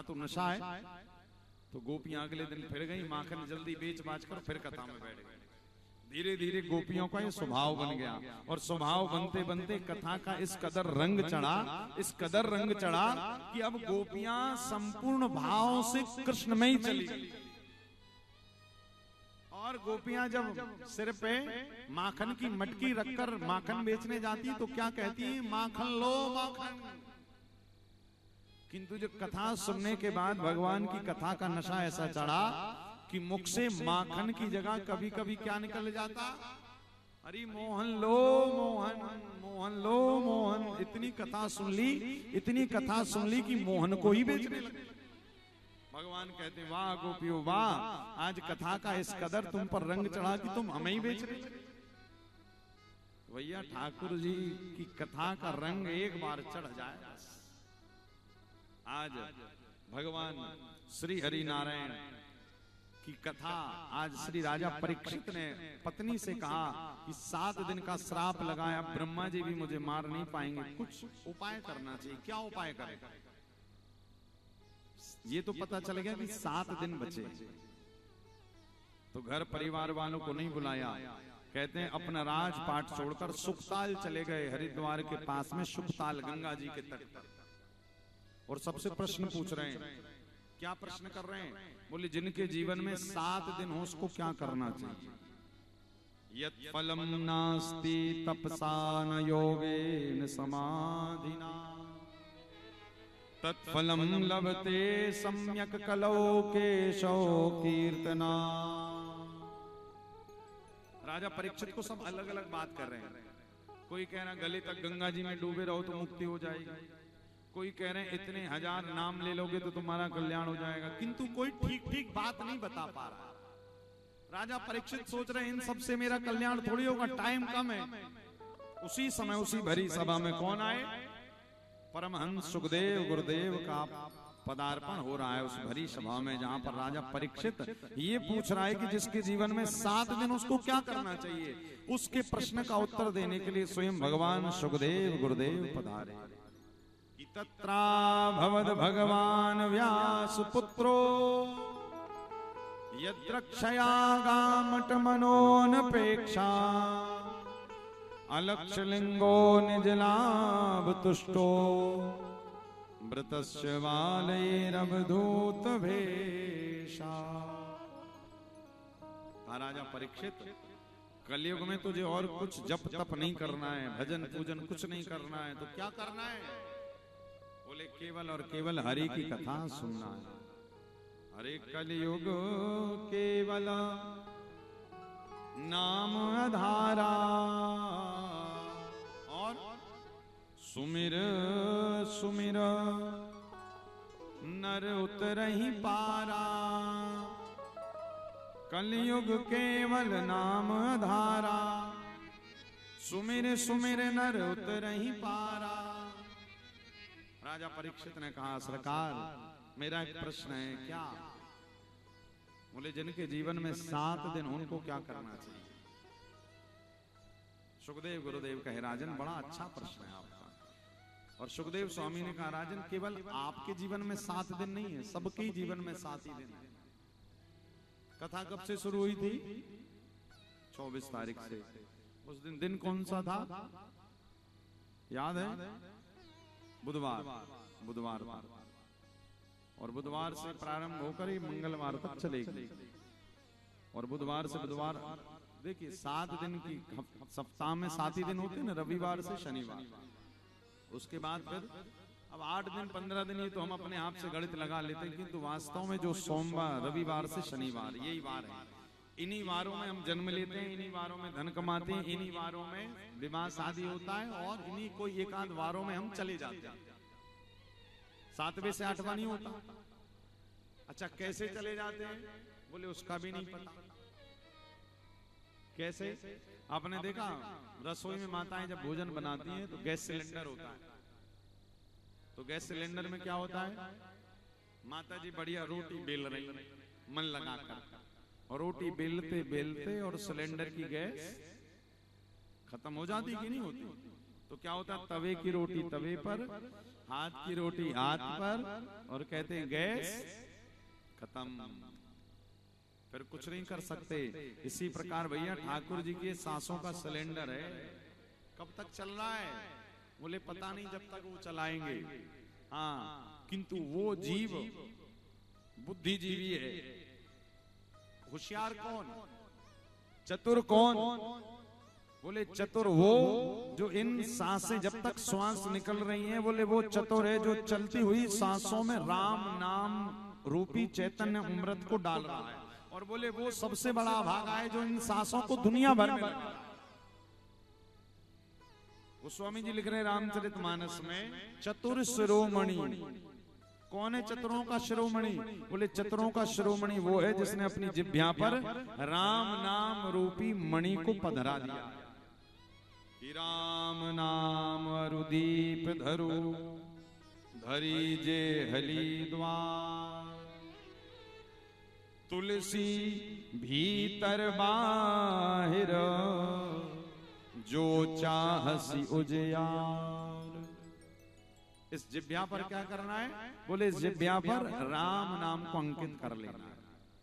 तो नशा है। तो गोपियां अगले दिन फिर गई, माखन जल्दी बेच बाच कर फिर कथा में बैठ गई। धीरे धीरे गोपियों का ये स्वभाव बन गया, और स्वभाव बनते बनते कथा का इस कदर रंग चढ़ा, इस कदर रंग चढ़ा कि अब गोपियां संपूर्ण भाव से कृष्ण में ही चली गई। और गोपियां जब सिर पे माखन की मटकी रखकर माखन बेचने जाती तो क्या कहती है? माखन लो माखन। किंतु जब कथा सुनने के बाद भगवान की कथा का नशा ऐसा चढ़ा कि मुख से माखन की जगह कभी कभी क्या निकल जाता? अरे मोहन लो मोहन, मोहन लो मोहन। इतनी कथा सुन ली, इतनी कथा सुन ली कि मोहन को ही बेचने लगे। भगवान कहते वाह गोपियों वाह, आज कथा का इस कदर तुम पर रंग चढ़ा कि तुम हमें ही बेच रहे। भैया ठाकुर जी की कथा का रंग एक बार चढ़ जाए। आज भगवान श्री हरि नारायण की कथा, आज श्री राजा परीक्षित ने पत्नी से कहा कि 7 दिन का श्राप लगाया, ब्रह्मा जी भी मुझे मार नहीं पाएंगे, कुछ उपाय करना चाहिए। क्या उपाय करें? ये तो पता चल गया कि 7 दिन बचे, तो घर परिवार वालों को नहीं बुलाया। कहते हैं अपना राजपाट छोड़कर सुखताल चले गए, हरिद्वार के पास में सुखताल गंगा जी के तट पर। और सबसे प्रश्न पूछ रहे हैं। क्या प्रश्न कर रहे हैं? बोले जिनके जीवन में 7 दिन हो उसको क्या करना चाहिए? यत् फलम नास्ति तपसा न योगेन समाधिना तत्फलम लभते सम्यक कलौ केशौ कीर्तना। राजा परीक्षित को सब अलग अलग बात कर रहे हैं। कोई कह रहा गले तक गंगा जी में डूबे रहो तो मुक्ति हो जाएगी, कोई कह रहे हैं इतने 1000 नाम ले लोगे तो तुम्हारा कल्याण हो जाएगा, किंतु कोई ठीक ठीक बात नहीं बता पा रहा। राजा परीक्षित सोच रहे हैं इन सबसे मेरा कल्याण थोड़ी होगा, टाइम कम है। उसी समय उसी भरी सभा में कौन आए? परमहंस सुखदेव गुरुदेव का पदार्पण हो रहा है उस भरी सभा में, जहां पर राजा परीक्षित ये पूछ रहा है कि जिसके जीवन में 7 दिन उसको क्या करना चाहिए। उसके प्रश्न का उत्तर देने के लिए स्वयं भगवान सुखदेव गुरुदेव पधारे। तत्रा भवद भगवान व्यास पुत्रो यद्रक्षयागामट मनोनपेक्षा अलक्षलिंगो निजलाभ तुष्टो मृतस्य बालैरवधूत भेषा। राजा परीक्षित, कलयुग में तुझे और कुछ जप तप नहीं करना है, भजन पूजन कुछ नहीं करना है, तो क्या करना है? बोले केवल और केवल हरि की कथा सुनना है। हरे कलयुग केवल नाम आधारा और सुमिर सुमिर नर उतरहि पारा। कलयुग केवल नाम आधारा, सुमिर सुमिर नर उतरहि पारा। राजा परीक्षित ने कहा सरकार मेरा एक प्रश्न है। क्या? बोले जिनके जीवन में 7 दिन उनको क्या करना चाहिए? सुखदेव गुरुदेव कहे राजन बड़ा अच्छा प्रश्न है आपका। और सुखदेव स्वामी ने कहा राजन केवल आपके जीवन में 7 दिन नहीं है, सबके ही जीवन में 7 ही दिन है। कथा कब से शुरू हुई थी? 24 तारीख से। उस दिन कौन सा था याद है? बुधवार था। और बुधवार से प्रारंभ होकर ही मंगलवार तक चलेगी। और बुधवार से बुधवार, देखिए 7 दिन की सप्ताह में 7 ही दिन होते हैं ना, रविवार से शनिवार। उसके बाद फिर अब 8 दिन 15 दिन ये तो हम अपने आप से गणित लगा लेते हैं, किंतु वास्तव में जो सोमवार रविवार से शनिवार यही वार है। इन्हीं वारों में हम जन्म लेते हैं, इन्हीं वारों में धन कमाते हैं, इन्हीं वारों में विवाह शादी होता है, और इन्हीं कोई एकाध वारों में हम चले जाते हैं। 7वें से 8वां नहीं होता। अच्छा कैसे चले जाते हैं? बोले उसका भी नहीं पता। कैसे? आपने देखा रसोई में माताएं जब भोजन बनाती हैं तो गैस सिलेंडर होता है, तो गैस सिलेंडर में क्या होता है? माता जी बढ़िया रोटी बेल रही मन लगाकर, और रोटी बेलते बेलते और सिलेंडर की गैस खत्म हो जाती कि नहीं होती? तो क्या होता है? तवे की रोटी तवे पर, हाथ की रोटी हाथ पर और कहते हैं गैस खत्म, फिर कुछ नहीं कर सकते। इसी प्रकार भैया ठाकुर जी के सांसों का सिलेंडर है, कब तक चल रहा है? बोले पता नहीं, जब तक वो चलाएंगे। हाँ, किंतु वो जीव बुद्धिजीवी है। होशियार कौन, चतुर कौन? बोले चतुर वो जो इन सांसें जब तक श्वास निकल रही हैं, बोले वो चतुर है जो चलती हुई सांसों में राम नाम रूपी चैतन्य अमृत को डाल रहा है। और बोले वो सबसे बड़ा भागा है जो इन सांसों को दुनिया भर में लगा। वो स्वामी जी लिख रहे रामचरितमानस में, चतुर शिरोमणि। कौन है चतुरों का शिरोमणि? बोले चतुरों का शिरोमणि वो है जिसने अपनी जिह्वा पर राम नाम रूपी मणि को पधरा दिया। कि राम नाम अरुदीप धरु धरी जे हली द्वार, तुलसी भीतर बाहिर जो चाहसी उजियार। इस जिह्वा पर क्या करना है? बोले इस जिह्वा पर राम नाम को अंकित कर लेना है।